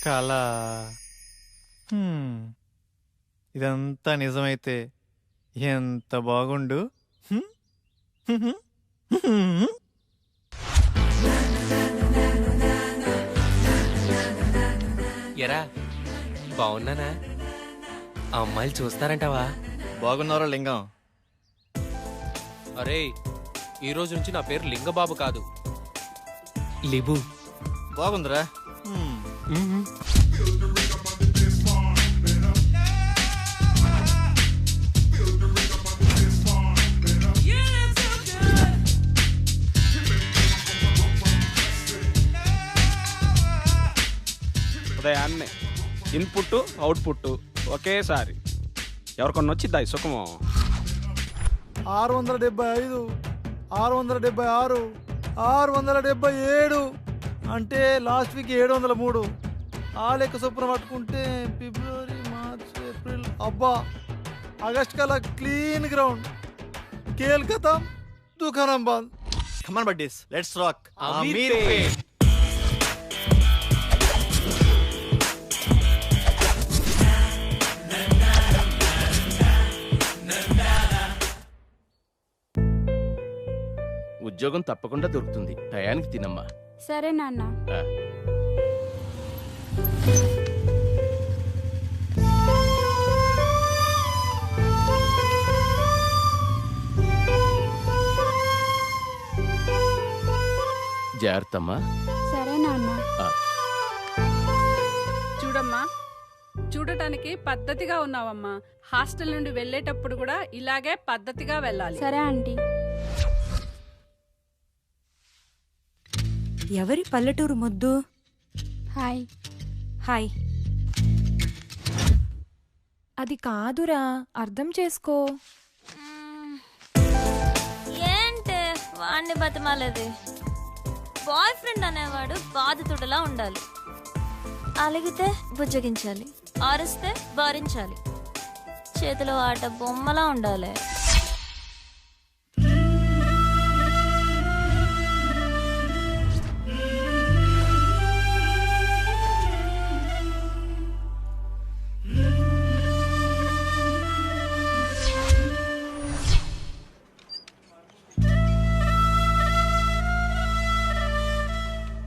కళ. ఇదంతా నిజమైతే ఎంత బాగుండు. ఎరా బాగున్నానా? ఆ అమ్మాయిలు చూస్తారంటావా? బాగున్నారా లింగం? అరే ఈ రోజు నుంచి నా పేరు లింగబాబు కాదు, లిబు. బాగుందిరా. ఉదయాన్నే ఇన్పుట్ అవుట్పుట్ ఒకేసారి ఎవరికొన్న వచ్చిద్దా ఈ సుఖము? 675, 676, 677 అంటే లాస్ట్ వీక్ 703. ఆ లెక్క చొప్పున పట్టుకుంటే ఫిబ్రవరి, మార్చ్, ఏప్రిల్, అబ్బా ఆగస్ట్ కల్లా క్లీన్ గ్రౌండ్. కేల్ ఖతం, దుకాణం బంద్. కమాన్ బడ్డీస్, లెట్స్ రాక్. ఉద్యోగం తప్పకుండా దొరుకుతుంది. టయానికి తినమ్మా. సరే నాన్న. జాగ్రత్తమ్మా. సరే నాన్న. చూడమ్మా, చూడటానికి పద్ధతిగా ఉన్నావమ్మా. హాస్టల్ నుండి వెళ్ళేటప్పుడు కూడా ఇలాగే పద్ధతిగా వెళ్ళాలి. సరే ఆంటీ. ఎవరి పల్లెటూరు ముద్దు? హాయ్. హాయ్. అది కాదురా, అర్థం చేసుకో. ఏంటే వాడిని బతిమాలేది? బాయ్ ఫ్రెండ్ అనేవాడు బాధితుడిలా ఉండాలి. అలిగితే బుజ్జగించాలి, ఆరిస్తే భరించాలి, చేతిలో ఆట బొమ్మలా ఉండాలి.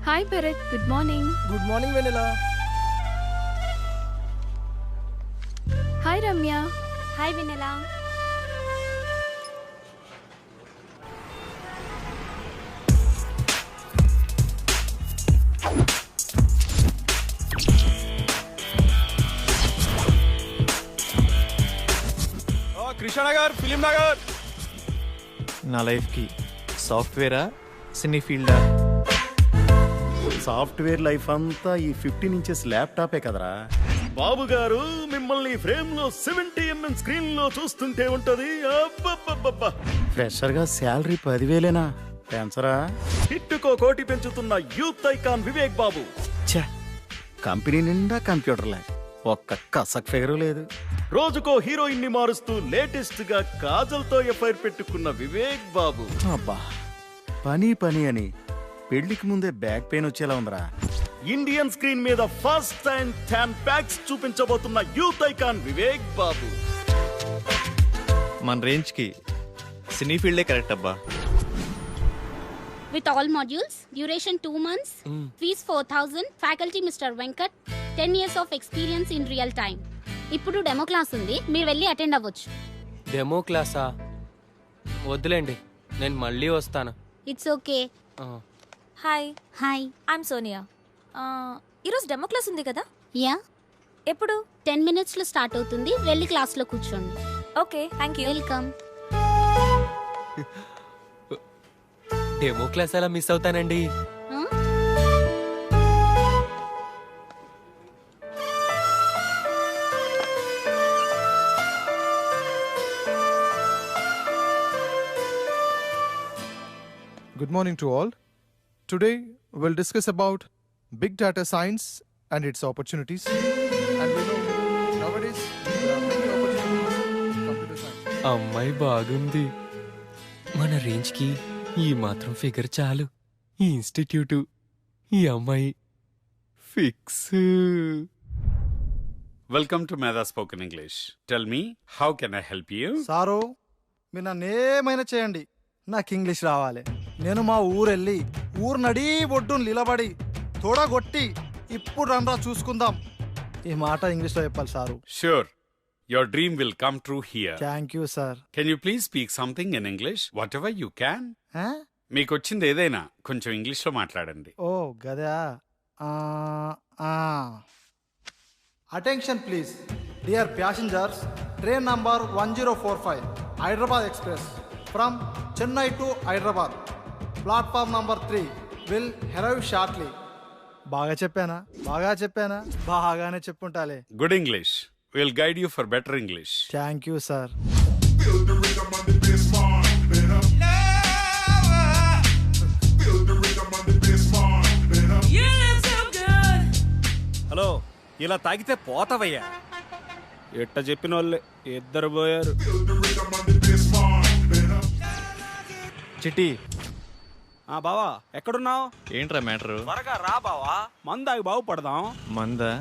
హాయ్ పెరెట్, good morning. Good morning Vennela. Hi Ramya. Hi Vennela. Krishnanagar, film Nagar. నా లైఫ్కి సాఫ్ట్వేరా, సినీ ఫీల్డా? సాఫ్ట్వేర్ లైఫ్ అంతా ఈ 15 ఇంచెస్ ల్యాప్టాపే కదరా బాబు గారు. మిమ్మల్ని ఫ్రేమ్ లో 70mm స్క్రీన్ లో చూస్తుంటే ఉంటది. అబ్బబ్బబ్బబ్బా. ఫ్రెషర్ గా శాలరీ 10,000 పెంచరా? హిట్టుకో కోటి పెంచుతున్న యూత్ ఐకాన్ వివేక్ బాబు. ఛే, కంపెనీ నిండా కంప్యూటర్లే, ఒక్క కసక్ ఫిగరు లేదు. రోజుకో హీరోయిన్ ని మారుస్తూ లేటెస్ట్ గా కాజల్ తో ఎఫ్ఐఆర్ పెట్టుకున్న వివేక్ బాబు. అబ్బా, పని పని అని పెళ్లికి ముందే బ్యాక్ పెయిన్ వచ్చేలా ఉందిరా. ఇండియన్ స్క్రీన్ మీద ఫస్ట్ టైం 10 ప్యాక్స్ చూపించబోతున్న యూత్ ఐకాన్ వివేక్ బాబు. మన రేంజ్ కి సినీ ఫీల్డే కరెక్ట్ అబ్బా. With all modules, duration 2 months, fees 4,000, faculty Mr. Venkat, 10 years of experience in real time. ఇప్పుడు డెమో క్లాస్ ఉంది, మీరు వెళ్ళి అటెండ్ అవ్వచ్చు. డెమో క్లాసా? వద్దులేండి, నేను మళ్ళీ వస్తాను. It's okay. Hi. Hi. I'm Sonia. ఈరోజు డెమో క్లాస్ ఉంది కదా? యా. ఎప్పుడు? 10 minutes లో స్టార్ట్ అవుతుంది, వెళ్ళి క్లాస్లో కూర్చోండి. Okay, thank you. Welcome. Demo class ఎలా మిస్ అవుతానండి? Good morning to all. Today we'll discuss about big data science and its opportunities. And we know nowadays there are many opportunities in computer science. అమ్మాయి బాగుంది. మన range కి ఈ మాత్రం figure చాలు. ఈ ఇన్స్టిట్యూటు, ఈ అమ్మాయి ఫిక్స్. వెల్కమ్ టు మేధా spoken English. Tell me, how can I help you? Sir, మీరు నన్ను ఏమైనా చేయండి, నాకు ఇంగ్లీష్ రావాలి. నేను మా ఊరెళ్ళి ఊరు నడి ఒడ్డును నిలబడి తోడగొట్టి ఇప్పుడు రండ్రా చూసుకుందాం ఈ మాట ఇంగ్లీష్లో చెప్పాలి sir. Sure. Your dream will come true here. Thank you sir. Can you please speak something in English? Whatever you can. మీకు వచ్చింది ఏదైనా కొంచెం ఇంగ్లీష్లో మాట్లాడండి. ఓ గదా. Attention please dear passengers, train number 1045 Hyderabad express from Chennai to Hyderabad, platform number 3 will arrive shortly. బాగా చెప్పానా? బాగానే చెప్పుంటాలే. Good English. We'll guide you for better English. Thank you sir. Hello, ఇలా తాగితే పోతావయ్యా. ఎట్ట చెప్పిన వాళ్ళే ఇద్దరు పోయారు. చిట్టి, బావా ఎక్కడున్నావు? ఏంట్రా మ్యాటరు? త్వరగా రా బావా, మందాగి బాగుపడదాం. మందా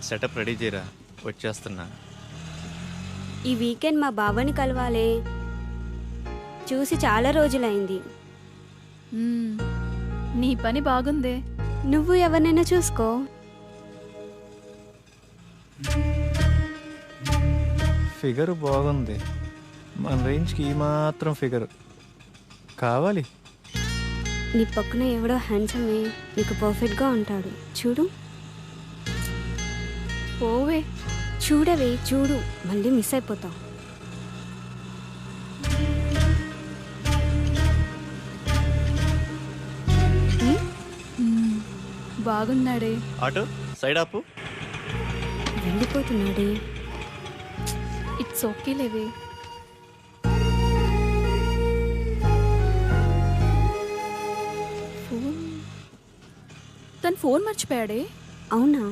సెటప్ రెడీ చేయరా, వచ్చేస్తున్నా. ఈ వీకెండ్ మా బావని కలవాలే, చూసి చాలా రోజులైంది. నీ పని బాగుందే. నువ్వు ఎవరినైనా చూసుకో. ఫిగర్ బాగుంది, మన రేంజ్కి ఈ మాత్రం ఫిగర్ కావాలి. నీ పక్కన ఎవడో హ్యాండ్సమే నీకు పర్ఫెక్ట్గా ఉంటాడు, చూడు. పోవే, చూడవే, చూడు, మళ్ళీ మిస్ అయిపోతావు. బాగున్నాడే. ఆటో సైడ్ ఆపు. వెళ్ళిపోతున్నాడే. ఇట్స్ ఓకే లేవే. తను ఫోన్ మర్చిపోయాడే. అవునా?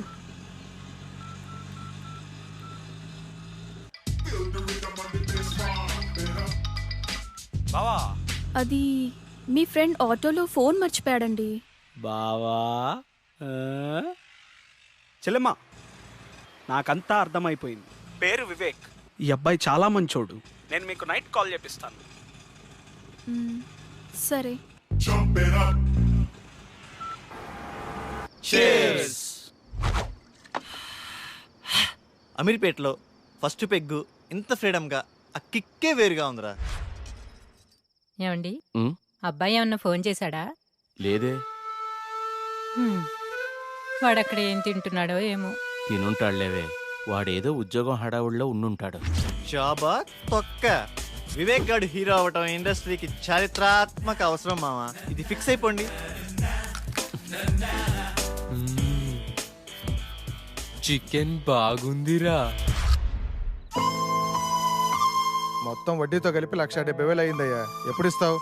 బావా, అది మీ ఫ్రెండ్ ఆటోలో ఫోన్ మర్చిపోయాడండి. బావా చెల్లెమ్మా, నాకంతా అర్థమైపోయింది. పేరు వివేక్. ఈ అబ్బాయి చాలా మంచోడు. నేను మీకు నైట్ కాల్ చేపిస్తాను. సరే. అమీర్పేటలో ఫస్ట్ పెగ్గు ఇంత ఫ్రీడమ్గా ఆ కిక్కే వేరుగా ఉందిరా. ఏమండి, అబ్బాయి ఏమన్నా ఫోన్ చేశాడా? లేదే. వాడక్కడ ఏం తింటున్నాడో ఏమో. తినుంటాడులేవే, వాడేదో ఉద్యోగం హడావుడిలో ఉండుంటాడు. జాబా తొక్క. వివేక్ గాడు హీరో అవటం ఇండస్ట్రీకి చారిత్రాత్మక అవసరం మావా, ఇది ఫిక్స్ అయిపోండి. చికెన్ బాగుందిరా. మొత్తం వడ్డీతో కలిపి 1,70,000 అయిందయ్యా. ఎప్పుడు ఇస్తావు?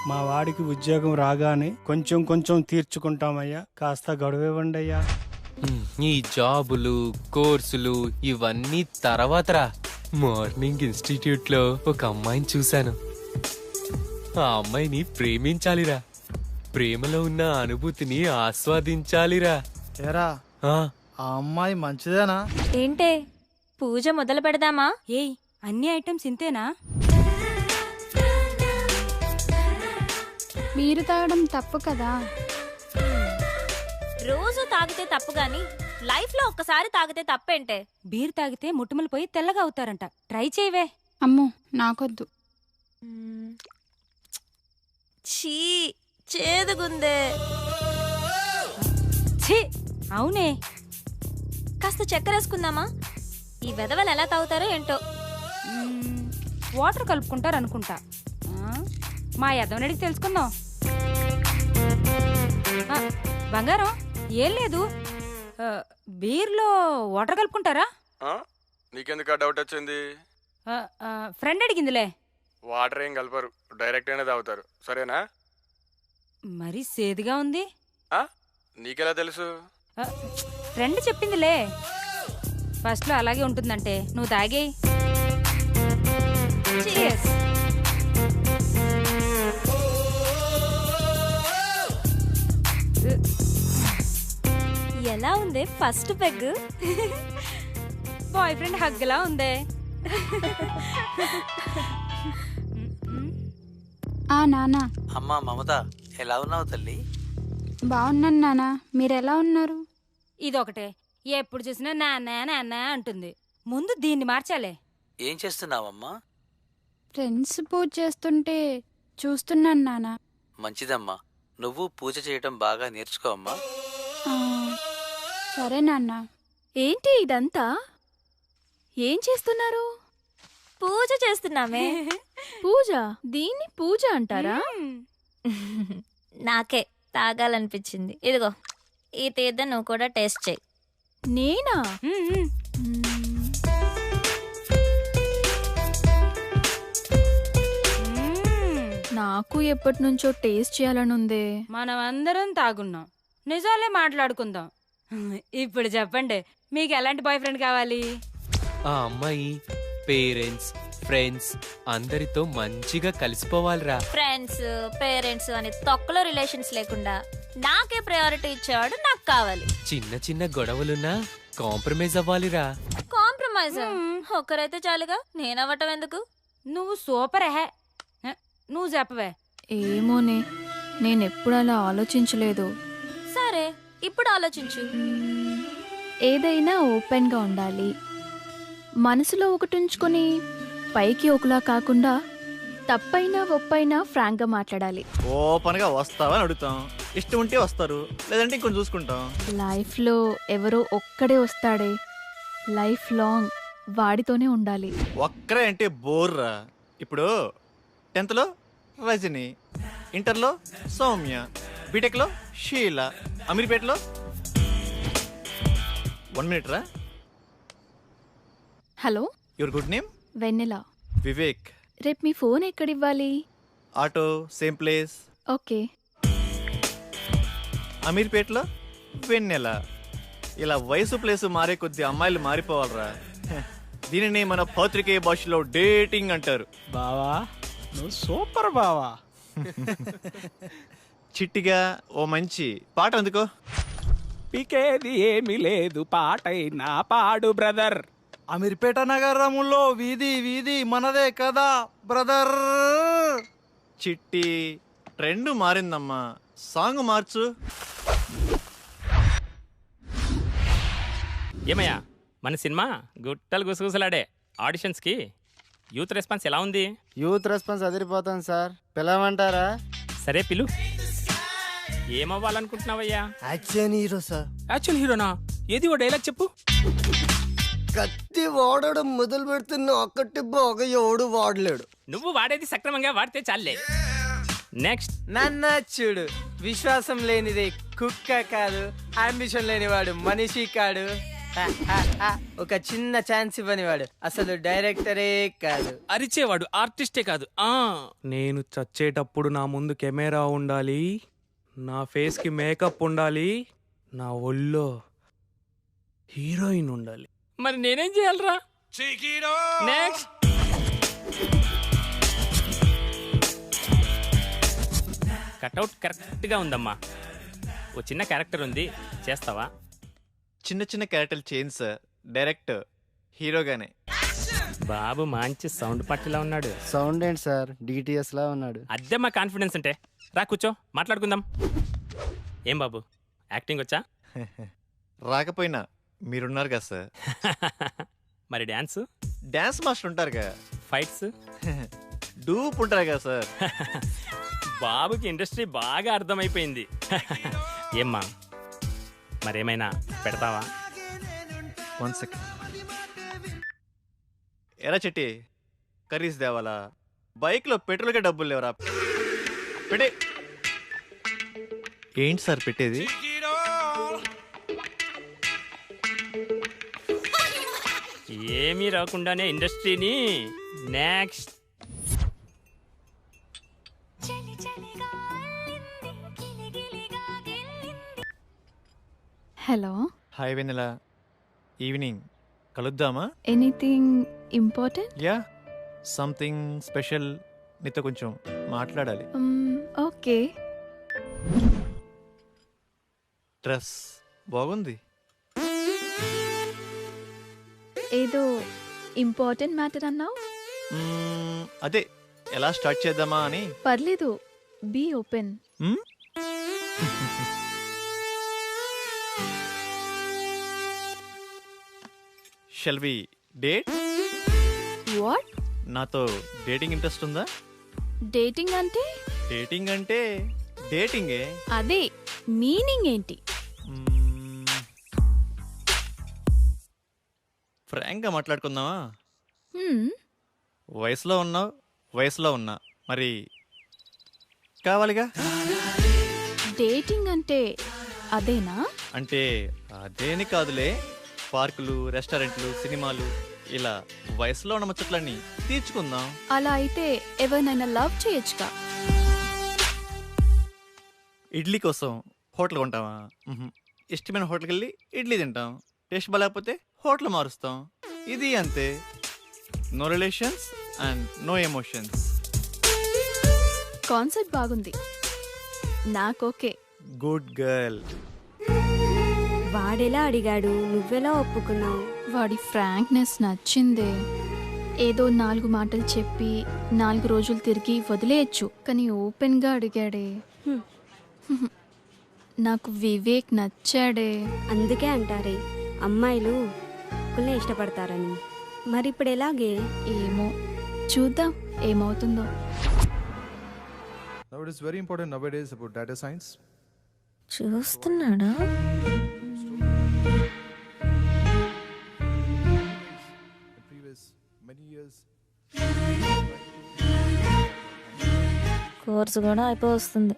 మా వాడికి ఉద్యోగం రాగానే కొంచెం కొంచెం తీర్చుకుంటామయ్యా, కాస్త గడువివ్వండి అయ్యా. ఈ జాబులు, కోర్సులు ఇవన్నీ తర్వాతరా. మార్నింగ్ ఇన్స్టిట్యూట్లో ఒక అమ్మాయిని చూశాను. ఆ అమ్మాయిని ప్రేమించాలిరా, ప్రేమలో ఉన్న అనుభూతిని ఆస్వాదించాలిరా. ఏరా, ఆ అమ్మాయి మంచిదేనా? ఏంటే, పూజ మొదలు పెడదామా? ఏయ్, అన్ని ఐటమ్స్ ఇంతేనా? మీరు తాగడం తప్పు కదా. రోజు తాగితే తప్పు గాని లైఫ్ లో ఒక్కసారి తాగితే తప్పేంటే? బీర్ తాగితే ముట్టుమలు పోయి తెల్లగా అవుతారంట. ట్రై చేయవే. అమ్మో, నాకొద్దు. ఛీ, చేదుగుందే. ఛీ, అవునే. కాస్త చక్కెర వేసుకుందామా? ఈ వెధవలు ఎలా తాగుతారో ఏంటో. వాటర్ కలుపుకుంటారు అనుకుంటా. మా యదవనడికి తెలుసుకుందాం. బంగారం, ఏం లేదు, బీర్లో వాటర్ కలుపుకుంటారా? నీకెందుకు డౌట్ వచ్చింది? ఫ్రెండ్ అడిగిందిలే. వాటర్ ఏం కలపరు, డైరెక్ట్ అయినా తాగుతారు. సరేనా? మరీ సేదుగా ఉంది. నీకెలా తెలుసు? ఫ్రెండ్ చెప్పిందిలే. ఫస్ట్లో అలాగే ఉంటుందంటే నువ్వు తాగేయి. ఎలా ఉంది ఫస్ట్ పెగ్? బాయ్ ఫ్రెండ్ హగ్లా ఉందే. నానా. అమ్మా మమత, ఎలా ఉన్నావు తల్లి? బాగున్నాను నానా, మీరెలా ఉన్నారు? ఇదొకటే, ఎప్పుడు చూసినా నాన్న నాన్న అంటుంది. ముందు దీన్ని మార్చాలే. ఏం చేస్తున్నావమ్మా? ఫ్రెండ్స్ పూజ చేస్తుంటే చూస్తున్నాను నానా. మంచిదమ్మా, నువ్వు పూజ చేయటం బాగా నేర్చుకో అమ్మా. సరే నాన్న. ఏంటి ఇదంతా? ఏం చేస్తున్నారు? పూజ చేస్తున్నామే. పూజ? దీన్ని పూజ అంటారా? నాకే తాగాలనిపించింది. ఇదిగో ఈ తీర్థం నువ్వు కూడా టేస్ట్ చేయి. నేనా? నాకు ఎప్పటి నుంచో టేస్ట్ చేయాలని ఉందే. మనం అందరం తాగున్నాం, నిజాలే మాట్లాడుకుందాం. ఇప్పుడు చెప్పండి, మీకు ఎలాంటి బాయ్ ఫ్రెండ్ కావాలి? ఆ అమ్మాయి పేరెంట్స్ ఫ్రెండ్స్ అందరితో మంచిగా కలిసిపోవాలిరా. ఫ్రెండ్స్ పేరెంట్స్ అని తొక్కలో రిలేషన్స్ లేకుండా నాకే ప్రయారిటీ ఇచ్చేవాడు నాకు కావాలి. చిన్న చిన్న గొడవలున్నా కాంప్రమైజ్ అవ్వాలిరా. కాంప్రమైజ్? ఒక్కరైతే చాలుగా, నేనవ్వటం ఎందుకు? నువ్వు సూపర్ హే. నువ్వు చెప్పవే. ఏమోనే, నేనెప్పుడు అలా ఆలోచించలేదు. సరే ఇప్పుడు ఆలోచించు. ఏదైనా ఓపెన్గా ఉండాలి. మనసులో ఒకటి ఉంచుకొని పైకి ఒకలా కాకుండా తప్పైనా ఒప్పైనా ఫ్రాంక్గా మాట్లాడాలి. ఓపెన్గా వస్తావని అడుగుతాం, ఇష్టం ఉంటే వస్తారు, లేదంటే ఇంకొంచెం చూసుకుంటాం. లైఫ్లో ఎవరో ఒక్కడే వస్తాడే, లైఫ్ లాంగ్ వాడితోనే ఉండాలి. ఒక్కరే అంటే బోర్రా. ఇప్పుడు 10th రజని, ఇంటర్లో సౌమ్య, బీటెక్లో షీల, అమీర్పేటలో 1 minute రా. Hello, your good name? Vennela. Vivek. రేపు మీ ఫోన్ ఎక్కడివ్వాలి? Auto same place. ఓకే. అమీర్పేటలో వెన్నెల. ఇలా వయసు ప్లేసు మారే కొద్ది అమ్మాయిలు మారిపోవాలరా. దీనిని మన పత్రికే భాషలో డేటింగ్ అంటారు. బావా నువ్వు సూపర్ బావా. చిట్టిగా ఓ మంచి పాట అందుకో. పీకేది ఏమీ లేదు, పాటైనా పాడు బ్రదర్. అమీర్పేట నగరములో వీధి వీధి మనదే కదా బ్రదర్. చిట్టి ట్రెండ్ మారిందమ్మా, సాంగ్ మార్చు. ఏమయ్యా, మన సినిమా గుట్టలు గుసగుసలాడే ఆడిషన్స్కి యూత్ రెస్పాన్స్ ఎలా ఉంది? యూత్ రెస్పాన్స్ అదిరిపోతుంది సార్, పిలవమంటారా? సరే పిలు. ఏమవ్వాలనుకుంటున్నావయ్యా? Action hero sir. యాక్షన్ హీరోనా? ఏది ఓ డైలాగ్ చెప్పు. కత్తి వాడడం మొదలు పెడుతున్న ఒక్కటి బాగా ఎవడు వాడలేడు. నువ్వు వాడేది సక్రమంగా వాడితే చాలే. నెక్స్ట్. నన్న చూడు, విశ్వాసం లేనిది కుక్క కాదు, అంబిషన్ లేనివాడు మనిషి కాడు, ఒక చిన్న ఛాన్స్ ఇవ్వనివాడు అసలు డైరెక్టరే కాదు, అరిచేవాడు ఆర్టిస్టే కాదు. నేను చచ్చేటప్పుడు నా ముందు కెమెరా ఉండాలి, నా ఫేస్ కి మేకప్ ఉండాలి, నా ఒళ్ళో హీరోయిన్ ఉండాలి. మరి నేనేం చేయాలరా? నెక్స్ట్. కట్అవుట్ కరెక్ట్ గా ఉందమ్మా. ఓ చిన్న క్యారెక్టర్ ఉంది, చేస్తావా? చిన్న చిన్న క్యారెక్టర్లు చేంజ్ సార్, డైరెక్ట్ హీరోగానే. బాబు మంచి సౌండ్ పట్టిలా ఉన్నాడు. సౌండ్ ఏంటి సార్, డిటిఎస్ లా ఉన్నాడు. అదే మా కాన్ఫిడెన్స్ అంటే. రా కూర్చో, మాట్లాడుకుందాం. ఏం బాబు, యాక్టింగ్ వచ్చా? రాకపోయినా మీరున్నారు కదా సార్. మరి డ్యాన్స్? డ్యాన్స్ మాస్టర్ ఉంటారుగా. ఫైట్స్? డూప్ ఉంటారు కదా సార్. బాబుకి ఇండస్ట్రీ బాగా అర్థమైపోయింది. ఏమ్మా, మరేమైనా పెడతావా? 1 second. ఎరా చెట్టి, కర్రీస్ తేవాలా? బైక్లో పెట్రోల్కే డబ్బులు లేవరా. పెట్టే. ఏంటి సార్ పెట్టేది? ఏమీ రాకుండానే ఇండస్ట్రీని. Next. Hello. Hi Vennela, evening కలుద్దామా? Anything important? Yeah, something special. నీతో కొంచెం మాట్లాడాలి. ఓకే. డ్రెస్ బాగుంది. ఏదో ఇంపార్టెంట్ మ్యాటర్ అన్నావు. అదే ఎలా స్టార్ట్ చేద్దామా అని. పర్లేదు, be open. Shall we date? What? నాతో డేటింగ్ ఇంట్రెస్ట్ ఉందా? డేటింగ్ అంటే? డేటింగ్ అంటే డేటింగే. అదే మీనింగ్ ఏంటి? ఫ్రాంక్గా మాట్లాడుకుందామా? వయసులో ఉన్నావు, వయసులో ఉన్నా, మరి కావాలిగా. డేటింగ్ అంటే అదేనా? అంటే అదేని కాదులే, పార్కులు, రెస్టారెంట్లు, సినిమాలు, ఇలా వయసులో ఉన్న ముచ్చట్లన్నీ తీర్చుకుందాం. అలా అయితే ఎవరినైనా లవ్ చేయొచ్చుగా. ఇడ్లీ కోసం హోటల్ కొంటావా? ఇష్టమైన హోటల్కి వెళ్ళి ఇడ్లీ తింటాం. టేస్ట్ బాగాలేకపోతే హోటల్ మారుస్తాం. ఇది అంతే. No relations and no emotions. Concept బాగుంది, నాకోకే. Good girl. వాడెలా అడిగాడు, నువ్వెలా ఒప్పుకున్నావు? వాడి ఫ్రాంక్నెస్ నచ్చిందే. ఏదో 4 మాటలు చెప్పి 4 రోజులు తిరిగి వదిలేయచ్చు, కానీ ఓపెన్గా అడిగాడే. నాకు వివేక్ నచ్చాడే. అందుకే అంటారే అమ్మాయిలు ఒక్కళ్ళే ఇష్టపడతారని. మరి ఇప్పుడు ఎలాగే? ఏమో, చూద్దాం ఏమవుతుందో. Now it is very important nowadays about data science. చూస్తున్నాడా? కోర్సు కూడా అయిపోయి వస్తుంది.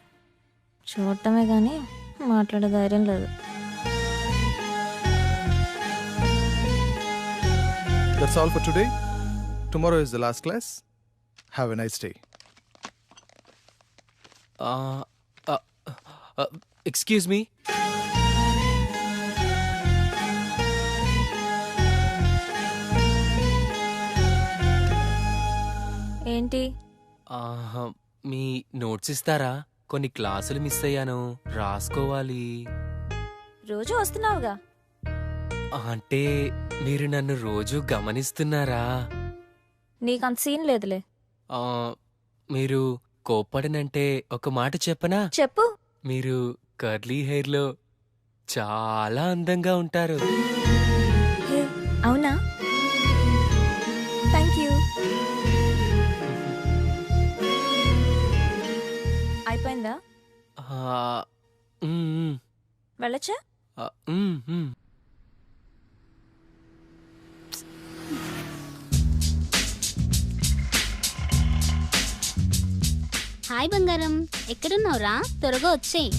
చూడటమే కానీ మాట్లాడే ధైర్యం లేదు. That's all for today. Tomorrow is the last class. Have a nice day. Excuse me. ఏంటి? మీ నోట్స్ ఇస్తారా? కొన్ని క్లాసులు మిస్ అయ్యాను, రాసుకోవాలి. రోజు వస్తున్నావుగా. అంటే మీరు నన్ను రోజు గమనిస్తున్నారా? నీకంత సీన్ లేదులే. మీరు కోప్పడనంటే ఒక మాట చెప్పనా? చెప్పు. మీరు కర్లీ హెయిర్లో చాలా అందంగా ఉంటారు. అవునా? Thank you. అయిపోయిందా? వెళ్ళచ్చా? హాయ్ బంగారం, ఎక్కడున్నావురా? త్వరగా వచ్చేయ్.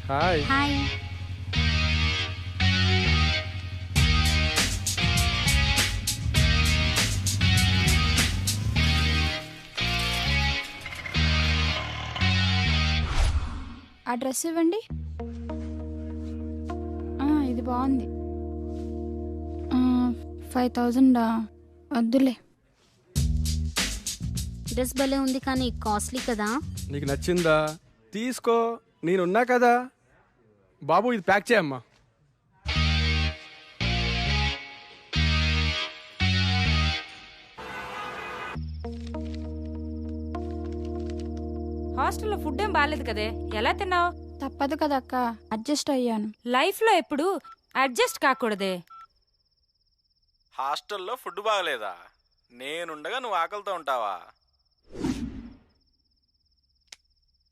హాయ్. హాయ్. ఆ డ్రెస్ ఇవ్వండి. ఇది బాగుంది. 5000 వద్దులే. డ్రెస్ భలే ఉంది కానీ కాస్ట్లీ కదా. నీకు నచ్చిందా? తీసుకో, నేనున్నా కదా. బాబు ఇది ప్యాక్ చేయమ్మా. హాస్టల్లో ఫుడ్ ఏం బాగాలేదు కదే, ఎలా తిన్నావు? తప్పదు కదక్క, అడ్జస్ట్ అయ్యాను. లైఫ్ లో ఎప్పుడు అడ్జస్ట్ కాకూడదే. హాస్టల్లో ఫుడ్ బాగలేదా? నేనుండగా నువ్వు ఆకలితో ఉంటావా?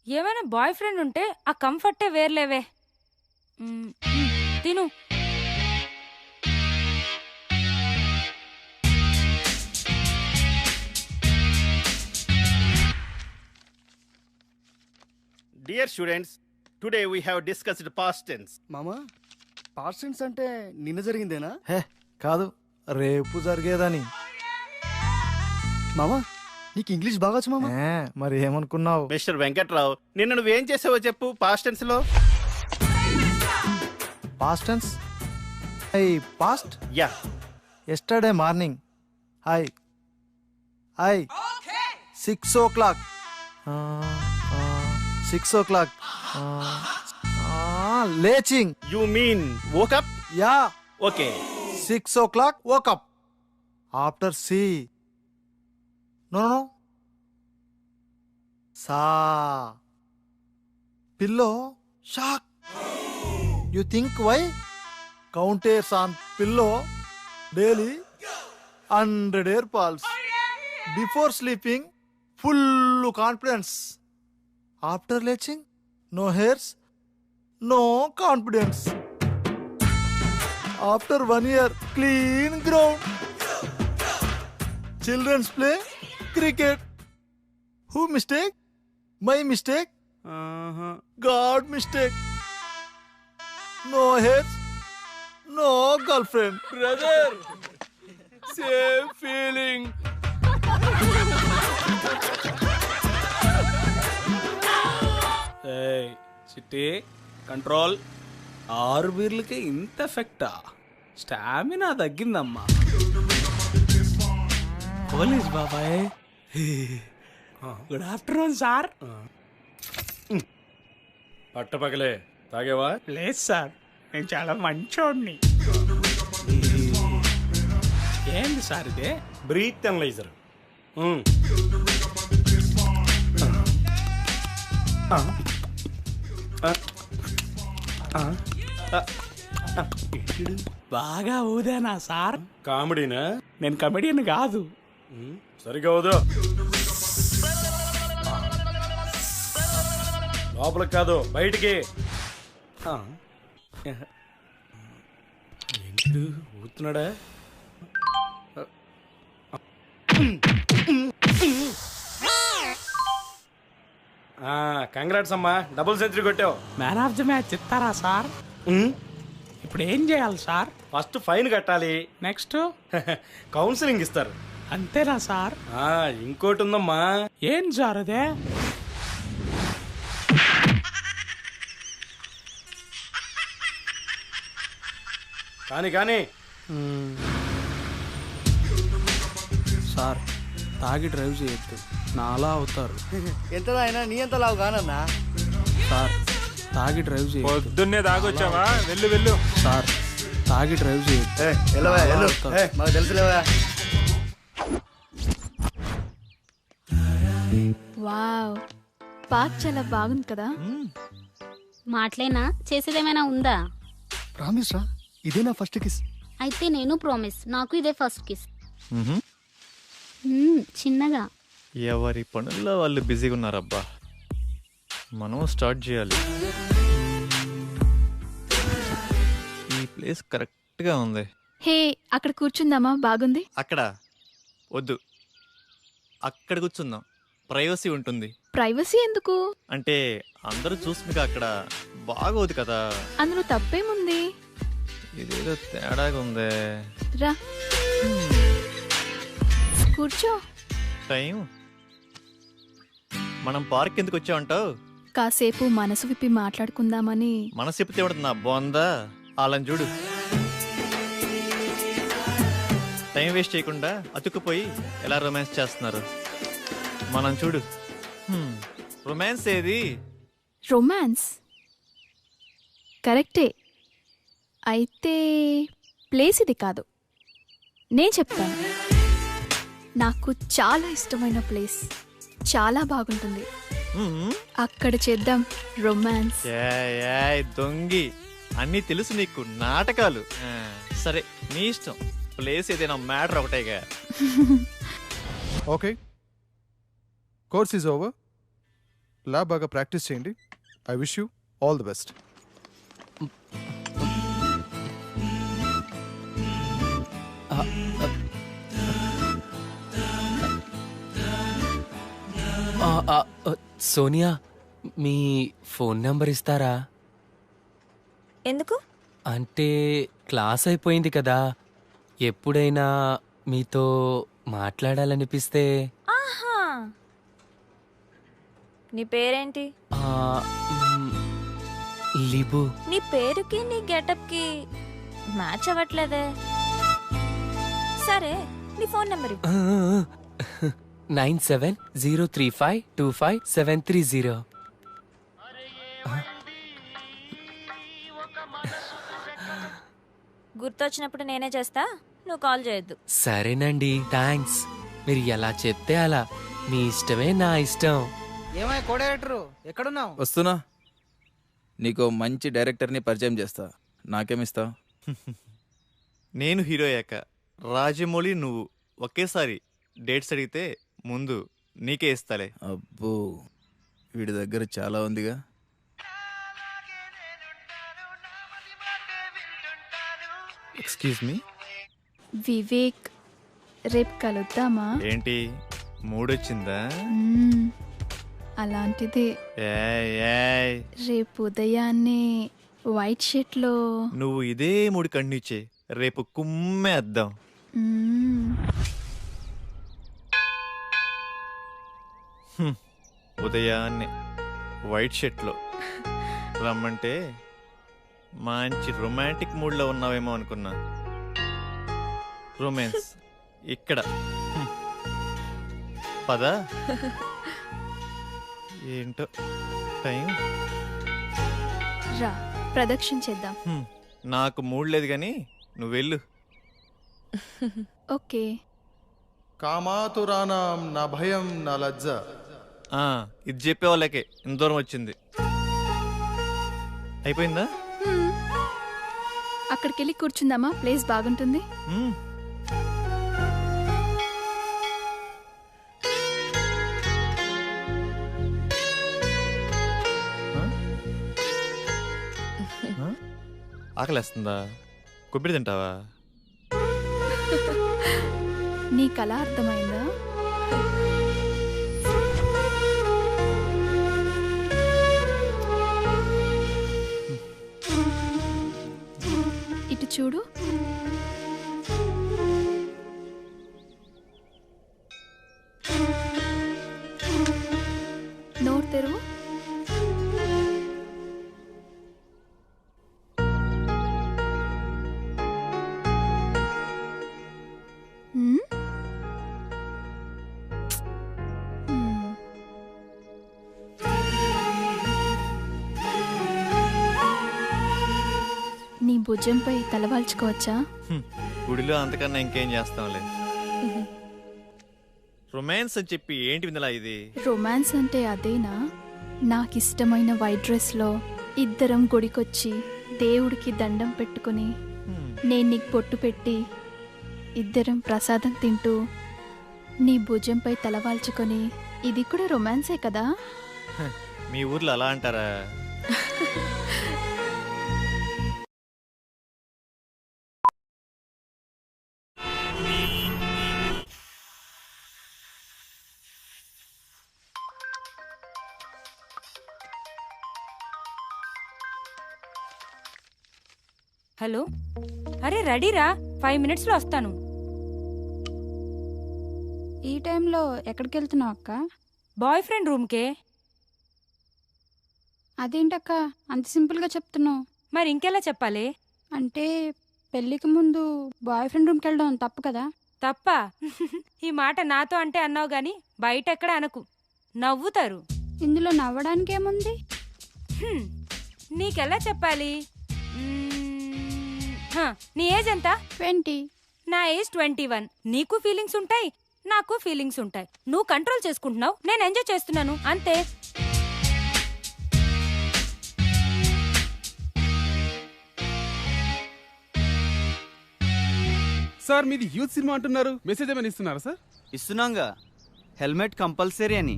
ఏమైనా బాయ్ ఫ్రెండ్ ఉంటే ఆ కంఫర్టే వేర్లేవే. తిను. Dear students, today we have discussed past tense. మామా, పాస్ట్ టెన్స్ అంటే నిన్న జరిగిందేనా? హే కాదు, రేపు జరిగేదని. మామా, నీకు ఇంగ్లీష్ బాగా వచ్చు మామా. మరి ఏమనుకున్నావు? మిస్టర్ వెంకట్రావు, నిన్న నువ్వేం చేసావో చెప్పు పాస్ట్ టెన్స్ లో. Past tense? Past? Yeah. Yesterday morning. 6 o'clock. 6 o'clock. Leching. You mean woke up? Yeah. Okay. 6 o'clock, woke up. After C. No. Sa. Pillow, shock. You think why? Counters on pillow daily 100 air pulse. Before sleeping, full confidence. After leching, no hairs, no confidence. After 1 year, clean ground. Children's play cricket. Who mistake? My mistake? God mistake. No hairs, no girlfriend. Brother, same feeling. చిట్టి control 6 బీర్లకే ఇంత ఎఫెక్టా? Stamina తగ్గిందమ్మా. Police బాబాయ్, good afternoon sir. పట్టపగలే తాగేవా? లేదు sir, నేను చాలా మంచోడిని. ఏంది sir ఇదే? Breath analyser. బాగా ఊదేనా సార్? కామెడీనా? నేను కమెడియన్ కాదు. సరిగా ఊదు. లోపలికి కాదు, బయటికి. ఏంటి ఊతున్నాడా? కంగ్రాట్స్ అమ్మా, డబుల్ సెంచరీ కొట్టావు. మ్యాన్ ఆఫ్ ది మ్యాచ్ ఇస్తారా సార్? ఇప్పుడు ఏం చేయాలి సార్? ఫస్ట్ ఫైన్ కట్టాలి. నెక్స్ట్ కౌన్సిలింగ్ ఇస్తారు. అంతేనా సార్? ఇంకోటి ఉందమ్మా. ఏం సార్ అదే? కానీ సార్, తాగి డ్రైవ్ చేయొద్దు, నాలా అవుతారు. ఎంత అయినా నీ ఎంత లావు కానన్నా. సార్, తాగి డ్రైవ్ చేయొద్దు. పొద్దున్నే తాగొచ్చావా? వెళ్ళు. సార్, తాగి డ్రైవ్ చేయొద్దు. మాకు తెలుసులేవా. వావ్, పార్క్ చాలా బాగుంది కదా. మాటలేనా, చేసేదేమైనా ఉందా? ప్రామిస్ రా, ఇదే నా ఫస్ట్ కిస్. అయితే నేను ప్రామిస్, నాకు ఇదే ఫస్ట్ కిస్. చిన్నగా. ఎవరి పనుల్లో వాళ్ళు బిజీగా ఉన్నారబ్బా. మనం స్టార్ట్ చేయాలి. ఈ ప్లేస్ కరెక్ట్గా ఉంది. హే, అక్కడ కూర్చుందామా? బాగుంది. అక్కడ వద్దు, అక్కడ కూర్చుందాం, ప్రైవసీ ఉంటుంది. ప్రైవసీ ఎందుకు? అంటే అందరూ చూసుకుని అక్కడ బాగోదు కదా. అందులో తప్పేముంది? ఇదేదో తేడాగా ఉంది. రా కూర్చో. టైం మనం పార్క్ ఎందుకు వచ్చామంటావు? కాసేపు మనసు విప్పి మాట్లాడుకుందామని. మనసు విప్పితే ఏమవుతుందా? బాగుందా? వాళ్ళని చూడు, టైం వేస్ట్ చేయకుండా అతుక్కుపోయి ఎలా రొమాన్స్ చేస్తున్నారు. మనం చూడు, రొమాన్స్ ఏది? రొమాన్స్ కరెక్టే, అయితే ప్లేస్ ఇది కాదు. నేను చెప్తాను, నాకు చాలా ఇష్టమైన ప్లేస్, చాలా బాగుంటుంది. అక్కడ చేద్దాం రొమాన్స్. దొంగి, అన్నీ తెలుసు నీకు, నాటకాలు. సరే నీ ఇష్టం, ప్లేస్ ఏదైనా మ్యాటర్ ఒకటేగా. Okay, course is over. Lab బాగా ప్రాక్టీస్ చేయండి. I wish you all the best. Sonia, మీ ఫోన్ నెంబర్ ఇస్తారా? ఎందుకు? అంటే క్లాస్ అయిపోయింది కదా, ఎప్పుడైనా మీతో మాట్లాడాలనిపిస్తే. ఆహా, నీ పేరేంటి? లిబు. నీ పేరుకి నీ గెటప్కి మ్యాచ్ అవ్వట్లేదే. సరే, నీ ఫోన్ నెంబర్ 9703525730. గుర్తొచ్చినప్పుడు నేనే చేస్తా, నువ్వు కాల్ చేయొద్దు. సరేనండి, థ్యాంక్స్. మీరు ఎలా చెప్తే అలా. మీ ఇష్టమే నా ఇష్టం. ఏమై కో డైరెక్టరు ఎక్కడున్నావు? వస్తున్నా. నీకు మంచి డైరెక్టర్ని పరిచయం చేస్తా. నాకేమిస్తావు? నేను హీరో అయ్యాక రాజమౌళి నువ్వు ఒకేసారి డేట్స్ అడిగితే ముందు నీకే ఇస్తాలే. అబ్బో, వీడి దగ్గర చాలా ఉందిగా. Excuse me. వివేక్, రేపు కలుద్దామా? ఏంటి మూడొచ్చిందా? అలాంటిదే. ఏయ్, ఏయ్. రేపు ఉదయాన్నే వైట్ షర్ట్లో. నువ్వు ఇదే మూడు కంటిన్యూ చే, రేపు కుమ్మేద్దాం. ఉదయాన్నే వైట్ షర్ట్లో రమ్మంటే మంచి రొమాంటిక్ మూడ్లో ఉన్నావేమో అనుకున్నా. రొమాన్స్ ఇక్కడ. పదా ఏంటో టైం. రా, ప్రదక్షిణ చేద్దాం. నాకు మూడ్ లేదు కానీ నువ్వు వెళ్ళు. ఓకే. కామాతురానాం నా భయం నా లజ్జ. ఇది చెప్పే వాళ్ళకే ఇంత దూరం వచ్చింది. అయిపోయిందా? అక్కడికి వెళ్ళి కూర్చుందామా? ప్లేస్ బాగుంటుంది. ఆకలేస్తుందా? కొబ్బరి తింటావా? నీ కళ అర్థమైందా? ఇటు చూడు. నోరు తెరువు. నీ భుజంపై తలవాల్చుకోవచ్చా? గుడిలో అంతకన్నా ఇంకేం చేస్తాంలే. రొమాన్స్ అని చెప్పి ఏంటి విందలా ఇది? రొమాన్స్ అంటే అదేనా? నాకిష్టమైన వైట్ డ్రెస్లో ఇద్దరం గుడికొచ్చి దేవుడికి దండం పెట్టుకుని నేను నీకు పొట్టు పెట్టి ఇద్దరం ప్రసాదం తింటూ నీ భుజంపై తలవాల్చుకొని, ఇది కూడా రొమాన్సే కదా? మీ ఊర్లో అలా అంటారా? హలో, అరే రెడీరా, 5 minutesలో వస్తాను. ఈ టైంలో ఎక్కడికి వెళ్తున్నావు అక్క? Boy friend రూమ్కే. అదేంటక్క అంత సింపుల్గా చెప్తున్నావు? మరి ఇంకెలా చెప్పాలి? అంటే పెళ్ళికి ముందు బాయ్ ఫ్రెండ్ రూమ్కి వెళ్ళడం తప్పు కదా? తప్ప? ఈ మాట నాతో అంటే అన్నావు గాని బయట ఎక్కడ అనకు, నవ్వుతారు. ఇందులో నవ్వడానికి ఏముంది? నీకెలా చెప్పాలి? నీ ఏజ్ ఎంత? 20. నా ఏజ్ 21. నీకు ఫీలింగ్స్ ఉంటాయి, నాకు ఫీలింగ్స్ ఉంటాయి. నువ్వు కంట్రోల్ చేసుకుంటున్నావు, నేను ఎంజాయ్ చేస్తున్నాను, అంతే. సార్, మీది యూత్ సినిమా అంటున్నారు, మెసేజ్ ఏమైనా ఇస్తున్నారా సార్? ఇస్తున్నాంగా, హెల్మెట్ కంపల్సరీ అని.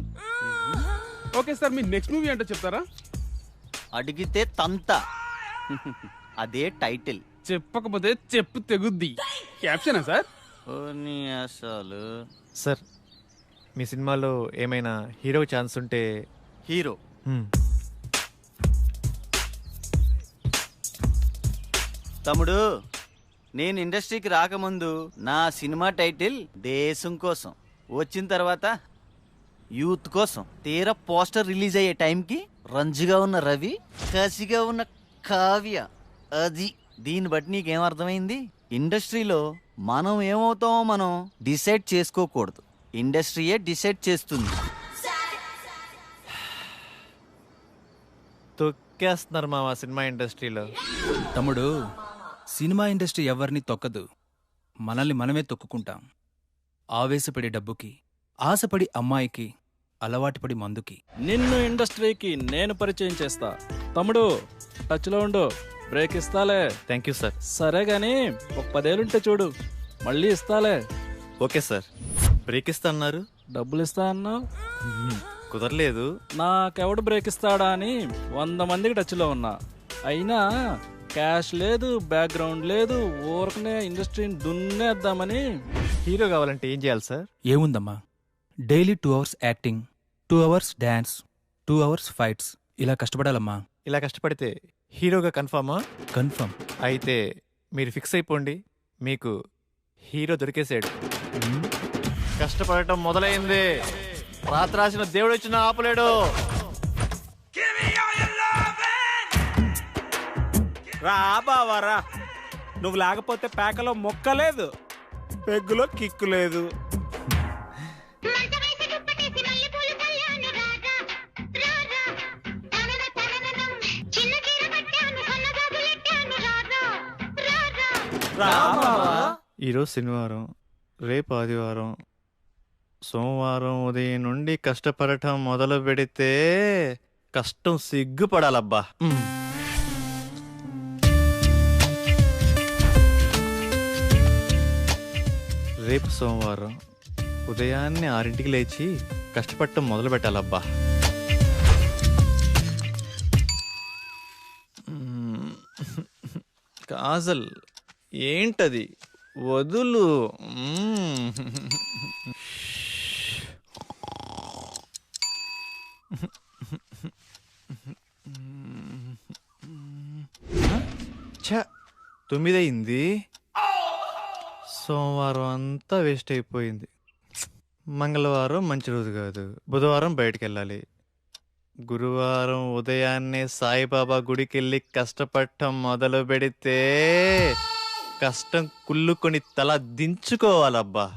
ఓకే సార్, మీ నెక్స్ట్ మూవీ అంటే చెప్తారా? అడిగితే తంత, అదే టైటిల్. చెప్పకపోతే చెప్పు తెగుద్ది. క్యాప్షనా సార్? అసలు సార్, మీ సినిమాలో ఏమైనా హీరో ఛాన్స్ ఉంటే. హీరో తమ్ముడు, నేను ఇండస్ట్రీకి రాకముందు నా సినిమా టైటిల్ దేశం కోసం, వచ్చిన తర్వాత యూత్ కోసం. తీరా పోస్టర్ రిలీజ్ అయ్యే టైంకి రంజుగా ఉన్న రవి, కసిగా ఉన్న కావ్య. అది దీన్ని బట్టి నీకేం అర్థమైంది? ఇండస్ట్రీలో మనం ఏమవుతామో మనం డిసైడ్ చేసుకోకూడదు, ఇండస్ట్రీయే డిసైడ్ చేస్తుంది. తొక్కేస్తున్నారు మావా సినిమా ఇండస్ట్రీలో. తమ్ముడు, సినిమా ఇండస్ట్రీ ఎవరిని తొక్కదు, మనల్ని మనమే తొక్కుకుంటాం. ఆవేశపడి డబ్బుకి, ఆశపడి అమ్మాయికి, అలవాటుపడి మందుకి. నిన్ను ఇండస్ట్రీకి నేను పరిచయం చేస్తా. తమ్ముడు టచ్లో ఉండు, బ్రేక్ ఇస్తాలే. Thank you sir. సరే గాని ఒక 10 ఏళ్ళుంటే చూడు, మళ్ళీ ఇస్తాలే. Okay sir. బ్రేక్ ఇస్తా అన్నారు, డబ్బులు ఇస్తా అన్నావు, కుదరలేదు. నాకెవడు బ్రేక్ ఇస్తాడా అని 100 మందికి టచ్లో ఉన్నా. అయినా క్యాష్ లేదు, బ్యాక్గ్రౌండ్ లేదు, ఊరకనే ఇండస్ట్రీని దున్నేద్దామని. హీరో కావాలంటే ఏం చేయాలి సార్? ఏముందమ్మా, daily 2 hours acting, 2 hours dance, 2 hours fights, ఇలా కష్టపడాలమ్మా. ఇలా కష్టపడితే హీరోగా కన్ఫామా? కన్ఫర్మ్. అయితే మీరు ఫిక్స్ అయిపోండి, మీకు హీరో దొరికేసాడు. కష్టపడటం మొదలైంది, రాత్రి రాసిన దేవుడు వచ్చిన ఆపలేడు. రా బావా రా, నువ్వు లేకపోతే పేకలో మొక్క లేదు, పెగ్గులో కిక్కు లేదు. ఈరోజు శనివారం, రేపు ఆదివారం, సోమవారం ఉదయం నుండి కష్టపడటం మొదలు పెడితే కష్టం సిగ్గుపడాలబ్బా. రేపు సోమవారం ఉదయాన్నే 6ంటికి లేచి కష్టపడటం మొదలు పెట్టాలబ్బా. కాజల్ ఏంటది, వదులు. ఛ, 9 అయింది. సోమవారం అంతా వేస్ట్ అయిపోయింది. మంగళవారం మంచి రోజు కాదు, బుధవారం బయటికి వెళ్ళాలి. గురువారం ఉదయాన్నే సాయిబాబా గుడికి వెళ్ళి కష్టపడటం మొదలు పెడితే కష్టం కుళ్ళుకొని తల దించుకోవాలబ్బా.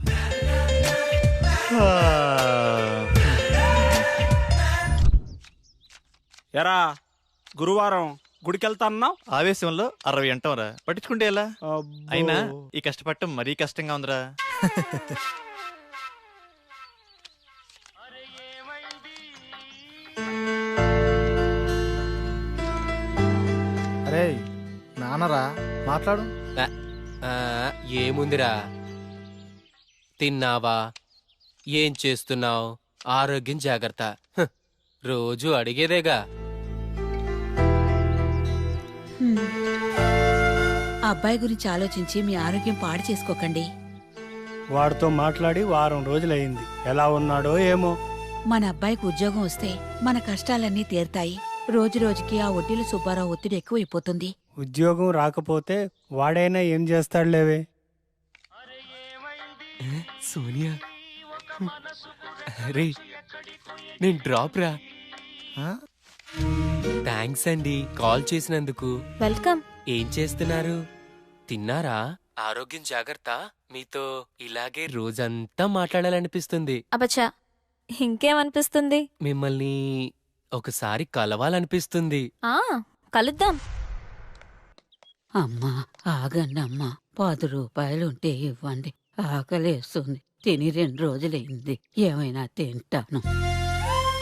ఎరా గురువారం గుడికెళ్తా అన్నావు, ఆవేశంలో 60 అంటాంరా, పట్టించుకుంటే ఎలా? అయినా ఈ కష్టపడటం మరీ కష్టంగా ఉందిరా. అరే నాన్నరా, మాట్లాడు. ఏముందిరా, తిన్నావా, ఏం చేస్తున్నావు, ఆరోగ్యం జాగ్రత్త, రోజు అడిగేదేగా. అబ్బాయి గురించి ఆలోచించి మీ ఆరోగ్యం పాడు చేసుకోకండి. వాడితో మాట్లాడి వారం రోజులైంది, ఎలా ఉన్నాడో ఏమో. మన అబ్బాయికి ఉద్యోగం వస్తే మన కష్టాలన్నీ తీరుతాయి. రోజు రోజుకి ఆ వడ్డీల సుబ్బారావు ఒత్తిడి ఎక్కువైపోతుంది. ఉద్యోగం రాకపోతే వాడైనా ఏం చేస్తాడులేవే. సోనియా, రే నేను డ్రాప్ రా. థ్యాంక్స్ అండి కాల్ చేసినందుకు. వెల్కమ్. ఏం చేస్తున్నారు, తిన్నారా? ఆరోగ్యం జాగ్రత్త. మీతో ఇలాగే రోజంతా మాట్లాడాలనిపిస్తుంది. అబచ్చా, ఇంకేమనిపిస్తుంది? మిమ్మల్ని ఒకసారి కలవాలనిపిస్తుంది. కలుద్దాం. అమ్మా ఆగండి అమ్మా, 10 రూపాయలుంటే ఇవ్వండి, ఆకలేస్తుంది. తిని 2 రోజులైంది, ఏమైనా తింటాను.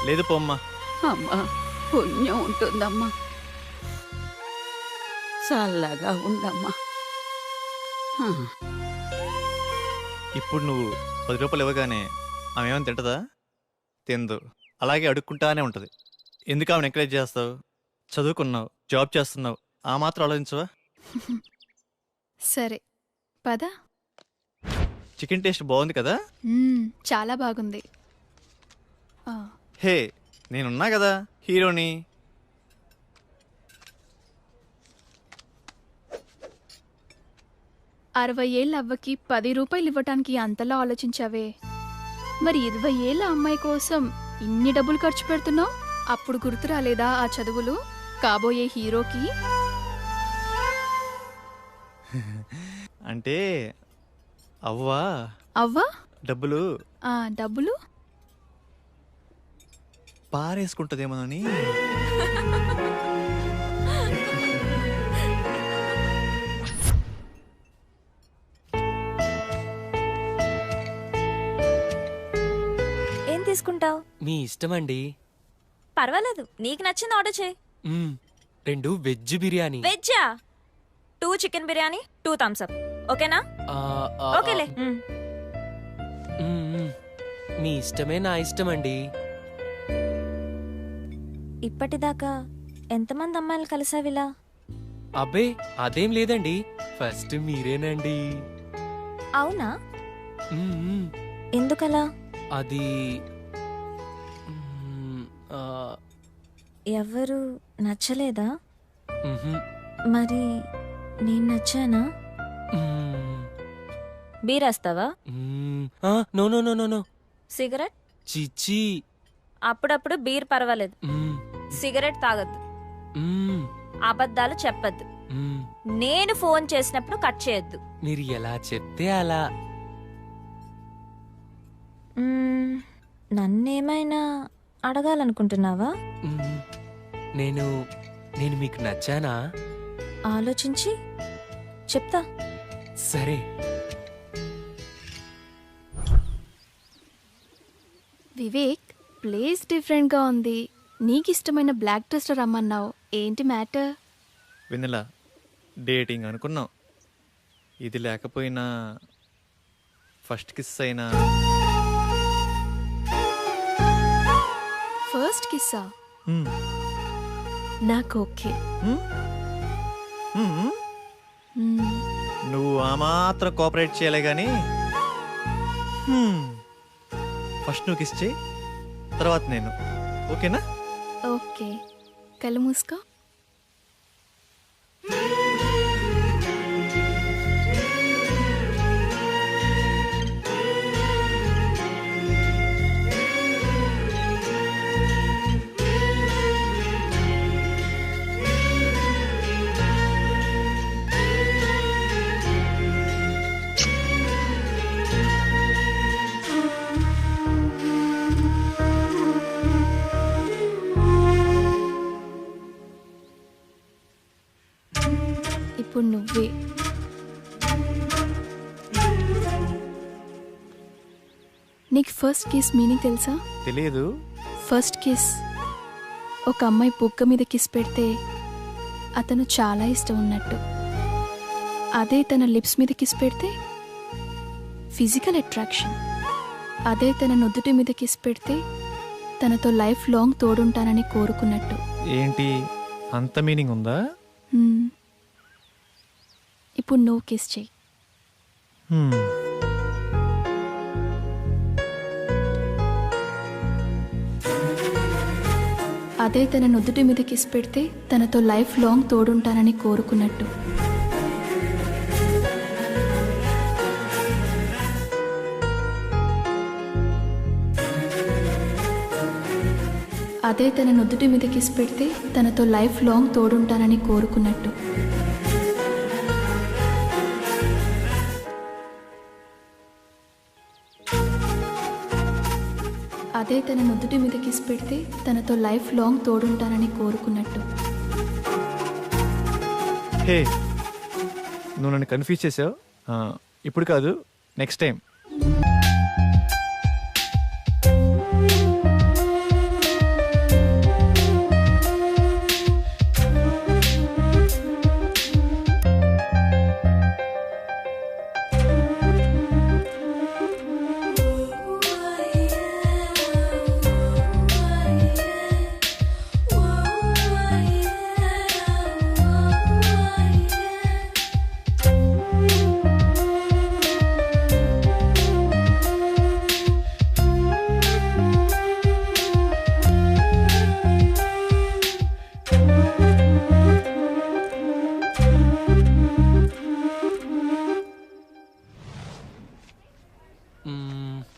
లేదు పోమ్మా. అమ్మా పుణ్యం ఉంటుందమ్మా, చల్లగా ఉండమ్మా. ఇప్పుడు నువ్వు 10 రూపాయలు ఇవ్వగానే ఆమె ఏమైనా తింటదా? తిందు, అలాగే అడుక్కుంటానే ఉంటది. ఎందుకు ఆమెను ఎంకరేజ్ చేస్తావు? చదువుకున్నావు, జాబ్ చేస్తున్నావు, ఆ మాత్రం ఆలోచించవా? సరే పద. చికెన్ టేస్ట్ బాగుంది కదా? చాలా బాగుంది. హే, నేనున్నా కదా హీరోని. ఏళ్ళ అవ్వకి 10 రూపాయలు ఇవ్వటానికి అంతలా ఆలోచించావే, మరి 20 ఏళ్ళ అమ్మాయి కోసం ఇన్ని డబ్బులు ఖర్చు పెడుతున్నావు? అప్పుడు గుర్తు రాలేదా ఆ చదువులు కాబోయే హీరోకి? అంటే అవ్వా అవ్వా డబ్బులు డబ్బులు పారేసుకుంటదేమోనని. తీసుకుంటావు? మీ ఇష్టం అండి. పర్వాలేదు, నీకు నచ్చింది ఆర్డర్ చేయి. 2 వెజ్ బిర్యానీ. వెజ్జా? 2 చికెన్ బిర్యానీ, 2 థమ్స్ అప్. ఓకేనా? ఓకేలే. మీ ఇష్టమే నా ఇష్టం అండి. ఇప్పటిదాకా ఎంతమంది అమ్మాయిలు కలిసావిలా? అబ్బే అదేం లేదండి, ఫస్ట్ మీరేనండి. అవునా? ఎందుకలా? అది ఎవరు నచ్చలేదా? మరి నేను నచ్చానా? బీరేస్తావా? No no no no no. Cigarette? చిచ్చి. అప్పుడప్పుడు బీర్ పర్వాలేదు, సిగరెట్ తాగద్దు, అబద్ధాలు చెప్పద్దు, నేను ఫోన్ చేసినప్పుడు కట్ చేయొద్దు. మీరు ఎలా చెప్తే అలా. నన్నేమైనా అడగాలనుకుంటున్నావా? నేను మీకు నచ్చానా? ఆలోచించి చెప్తా. సరే. వివేక్, ప్లేస్ డిఫరెంట్గా ఉంది. నీకు ఇష్టమైన బ్లాక్ డ్రెస్లో రమ్మన్నావు, ఏంటి మ్యాటర్? వెన్నెల, డేటింగ్ అనుకున్నాం, ఇది లేకపోయినా ఫస్ట్ కిస్ అయినా. ఫస్ట్ కిస్సా? నాకు ఓకే. నువ్వు ఆ మాత్రం కోఆపరేట్ చేయలే కానీ ఫస్ట్ నువ్వు కిస్ చేయి, తర్వాత నేను. ఓకేనా? ఓకే, కళ్ళు మూసుకో. ఇప్పుడు నువ్వే. నీకు ఫస్ట్ కిస్ మీనింగ్ తెలుసా? తెలియదు. ఫస్ట్ కిస్, ఒక అమ్మాయి బుగ్గ మీద కిస్ పెడితే అతను చాలా ఇష్టం ఉన్నట్టు. అదే తన లిప్స్ మీద కిస్ పెడితే ఫిజికల్ అట్రాక్షన్. అదే తన నుదుటి మీద కిస్ పెడితే తనతో లైఫ్ లాంగ్ తోడుంటానని కోరుకున్నట్టు. ఏంటి అంత మీనింగ్ ఉందా? ఇప్పుడు నువ్వు కిస్ చెయ్యి. అదే తన నుదుటి మీద కిస్ పెడితే తనతో లైఫ్ లాంగ్ తోడుంటానని కోరుకున్నట్టు. అదే తన నుదుటి మీద కిస్ పెడితే తనతో లైఫ్ లాంగ్ తోడుంటానని కోరుకున్నట్టు. అదే తన నుదుటి మీద కిస్ పెడితే తనతో లైఫ్ లాంగ్ తోడుంటానని కోరుకున్నట్టు. హే, నువ్వు నన్ను కన్ఫ్యూజ్ చేసావు. ఇప్పుడు కాదు, నెక్స్ట్ టైం.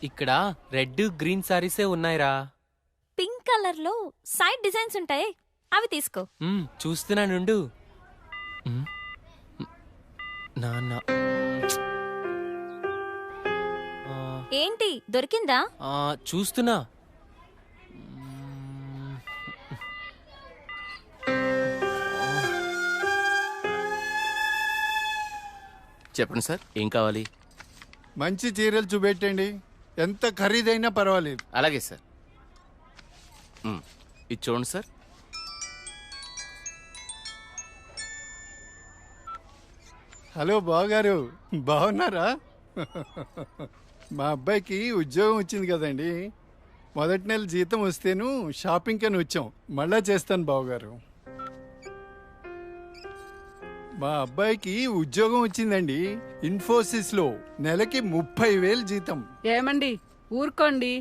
ఇక్కడ రెడ్ గ్రీన్ సారీసే ఉన్నాయిరా. పింక్ కలర్ లో సైడ్ డిజైన్స్ ఉంటాయి, అవి తీసుకో. చూస్తున్నానుండు. నాన్న ఏంటి దొరికిందా? చూస్తున్నా. చెప్పండి సార్, ఏం కావాలి? మంచి చీరలు చూపెట్టండి, ఎంత ఖరీదైనా పర్వాలేదు. అలాగే సార్. ఇది చూడండి సార్. హలో బావగారు, బాగున్నారా? మా అబ్బాయికి ఉద్యోగం వచ్చింది కదండి. మొదటి నెల జీతం వస్తేను షాపింగ్ అని వచ్చాం. మళ్ళా చేస్తాను బావగారు. మా అబ్బాయికి ఉద్యోగం వచ్చిందండి ఇన్ఫోసిస్ లో. నెలకి 30,000 జీతం. ఏమండి ఊరుకోండి,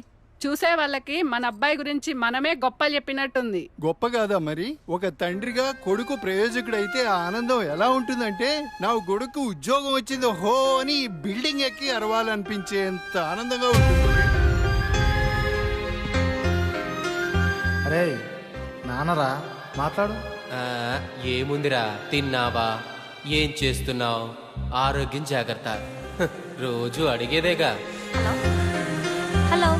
చూసే వాళ్ళకి మన అబ్బాయి గురించి మనమే గొప్పలు చెప్పినట్టుంది. గొప్ప కాదా మరి? ఒక తండ్రిగా కొడుకు ప్రయోజకుడైతే ఆ ఆనందం ఎలా ఉంటుందంటే, నా కొడుకు ఉద్యోగం వచ్చింది హో అని బిల్డింగ్ ఎక్కి అరవాలనిపించేంత ఆనందంగా ఉంటుంది. అరే నాన్నరా, మాట్లాడు. ఏముందిరా, తిన్నావా, ఏం చేస్తున్నావు, ఆరోగ్యం జాగ్రత్త, రోజు అడిగేదేగా. హలో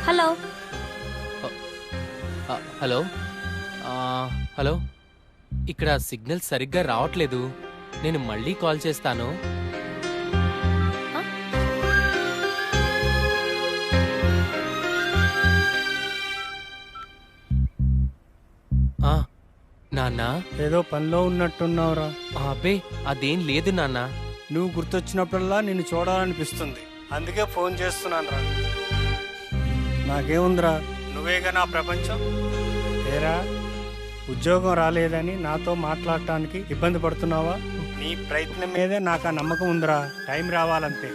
హలో హలో హలో, ఇక్కడ సిగ్నల్ సరిగ్గా రావట్లేదు, నేను మళ్ళీ కాల్ చేస్తాను. నాన్న, ఏదో పనిలో ఉన్నట్టున్నావురా. అబ్బే అదేం లేదు నాన్న. నువ్వు గుర్తొచ్చినప్పుడల్లా నిన్ను చూడాలనిపిస్తుంది, అందుకే ఫోన్ చేస్తున్నాను రా. నాకేముందిరా, నువ్వేగా నా ప్రపంచం. ఏరా, ఉద్యోగం రాలేదని నాతో మాట్లాడటానికి ఇబ్బంది పడుతున్నావా? నీ ప్రయత్నం మీదే నాకు ఆ నమ్మకం ఉందిరా. టైం రావాలంతే.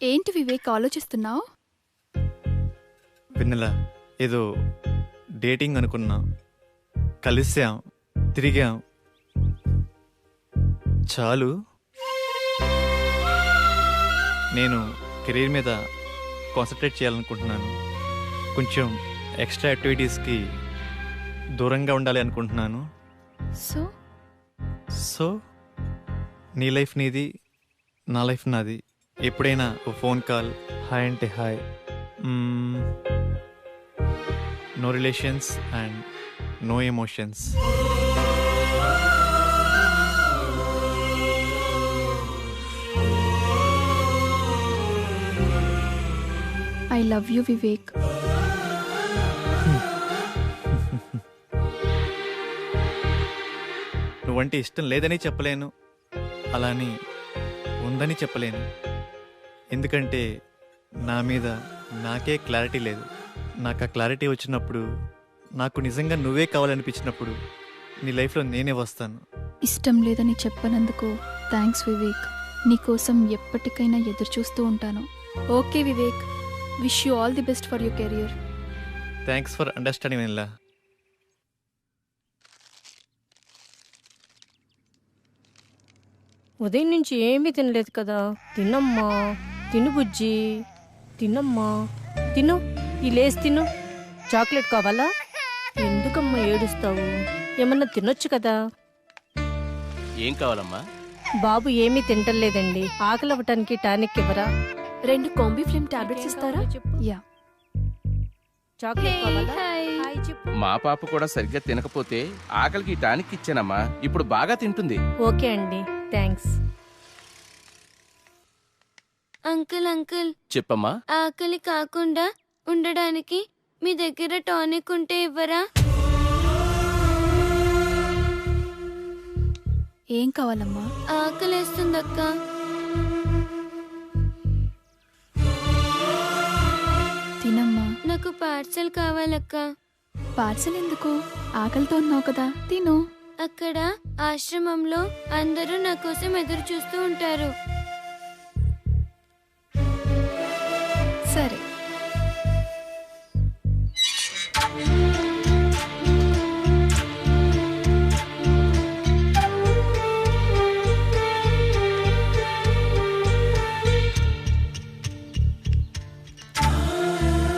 ఏంటి వివేక్ ఆలోచిస్తున్నావు? వెన్నెల, ఏదో డేటింగ్ అనుకున్నా, కలిసాం, తిరిగాం, చాలు. నేను కెరీర్ మీద కాన్సన్ట్రేట్ చేయాలనుకుంటున్నాను. కొంచెం ఎక్స్ట్రా యాక్టివిటీస్కి దూరంగా ఉండాలి అనుకుంటున్నాను. సో నీ లైఫ్ నీది, నా లైఫ్ నాది. ఎప్పుడైనా ఓ ఫోన్ కాల్, హాయ్ అంటే hi, no relations and no emotions. I love you Vivek. నువ్వంటే ఇష్టం లేదని చెప్పలేను, అలాని ఉందని చెప్పలేను. ఎందుకంటే నా మీద నాకే క్లారిటీ లేదు. నాకు ఆ క్లారిటీ వచ్చినప్పుడు, నాకు నిజంగా నువ్వే కావాలనిపించినప్పుడు నీ లైఫ్లో నేనే వస్తాను. ఇష్టం లేదని చెప్పనందుకు థ్యాంక్స్ వివేక్. నీకోసం ఎప్పటికైనా ఎదురు చూస్తూ ఉంటాను. Okay Vivek, wish you all the best for your career. Thanks for understanding Vennela. ఉదయం నుంచి ఏమీ తినలేదు కదా. తినమ్మా, తిను బుజ్జి, తినమ్మా, తిను. ఈ లేస్ తిను. చాక్లెట్ కావాలా? ఎందుకమ్మా ఏడుస్తావు? ఏమన్నా తినొచ్చు కదా. ఏం కావాలమ్మా? బాబు ఏమీ తింటలేదండి, ఆకలి అవ్వటానికి టానిక్ ఇవ్వరా? 2 కాంబిఫ్లేమ్ టాబ్లెట్స్ ఇస్తారా? యా. చాక్లెట్ కావాలా? మా పాప కూడా సరిగ్గా తినకపోతే ఆకలికి టానిక్ ఇచ్చానమ్మా. ఇప్పుడు బాగా తింటుంది. ఓకే అండి, థ్యాంక్స్. అంకుల్ అంకుల్, చెప్పమ్మా. ఆకలి కాకుండా ఉండడానికి మీ దగ్గర టానిక్ ఉంటే ఇవ్వరా? ఏం కావాలమ్మా? ఆకలేస్తుందక్క. తినమ్మా. నాకు పార్సల్ కావాలక్క. పార్సల్ ఎందుకు? ఆకలితో ఉన్నావు కదా, తిను. అక్కడ ఆశ్రమంలో అందరూ నా కోసం ఎదురు చూస్తూ ఉంటారు.